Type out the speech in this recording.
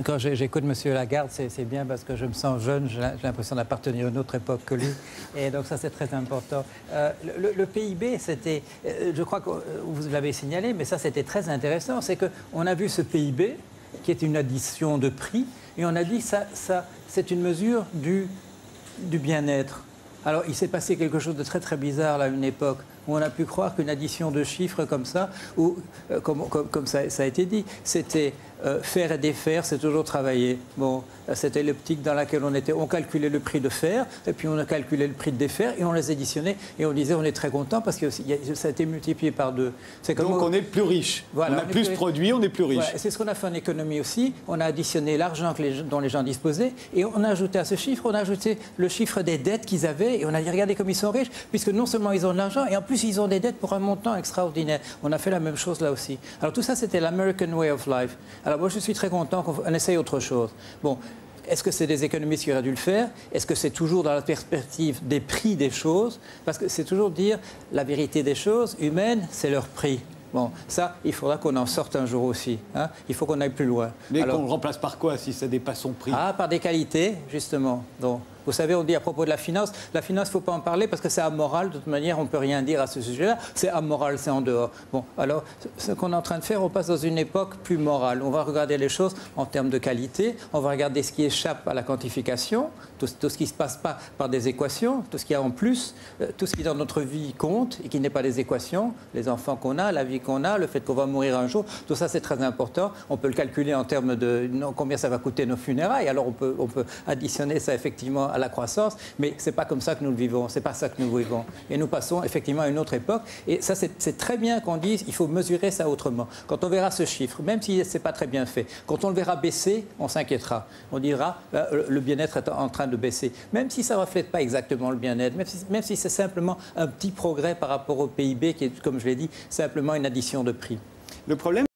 Quand j'écoute M. Lagarde, c'est bien parce que je me sens jeune, j'ai l'impression d'appartenir à une autre époque que lui. Et donc ça, c'est très important. Le PIB, c'était, je crois que vous l'avez signalé, mais ça, c'était très intéressant. C'est qu'on a vu ce PIB, qui est une addition de prix, et on a dit ça c'est une mesure du bien-être. Alors, il s'est passé quelque chose de très très bizarre là, à une époque, où on a pu croire qu'une addition de chiffres comme ça, ou comme ça a été dit, c'était faire et défaire, c'est toujours travailler. Bon, c'était l'optique dans laquelle on était. On calculait le prix de faire, et puis on a calculé le prix de défaire, et on les additionnait, et on disait on est très content parce que ça a été multiplié par 2. Donc on est plus riche. Voilà, on a plus produit, on est plus riche. Ouais, c'est ce qu'on a fait en économie aussi. On a additionné l'argent dont les gens disposaient, et on a ajouté à ce chiffre, on a ajouté le chiffre des dettes qu'ils avaient, et on a dit regardez comme ils sont riches, puisque non seulement ils ont de l'argent, et en plus ils ont des dettes pour un montant extraordinaire. On a fait la même chose là aussi. Alors tout ça, c'était l'American way of life. Alors moi, je suis très content qu'on essaye autre chose. Bon, est-ce que c'est des économistes qui auraient dû le faire? Est-ce que c'est toujours dans la perspective des prix des choses? Parce que c'est toujours dire la vérité des choses humaines, c'est leur prix. Bon, ça, il faudra qu'on en sorte un jour aussi. Hein. Il faut qu'on aille plus loin. Mais qu'on le remplace par quoi si ça dépasse son prix? Ah, par des qualités, justement. Donc, vous savez, on dit à propos de la finance, il ne faut pas en parler parce que c'est amoral. De toute manière, on ne peut rien dire à ce sujet-là. C'est amoral, c'est en dehors. Bon, alors, ce qu'on est en train de faire, on passe dans une époque plus morale. On va regarder les choses en termes de qualité. On va regarder ce qui échappe à la quantification, tout ce qui ne se passe pas par des équations, tout ce qu'il y a en plus, tout ce qui dans notre vie compte et qui n'est pas des équations, les enfants qu'on a, la vie qu'on a, le fait qu'on va mourir un jour, tout ça c'est très important. On peut le calculer en termes de combien ça va coûter nos funérailles. Alors on peut additionner ça effectivement à la croissance, mais ce n'est pas comme ça que nous le vivons, ce n'est pas ça que nous vivons. Et nous passons effectivement à une autre époque. Et ça, c'est très bien qu'on dise il faut mesurer ça autrement. Quand on verra ce chiffre, même si ce n'est pas très bien fait, quand on le verra baisser, on s'inquiétera. On dira le bien-être est en train de baisser. Même si ça ne reflète pas exactement le bien-être, même si c'est simplement un petit progrès par rapport au PIB qui est, comme je l'ai dit, simplement une addition de prix. Le problème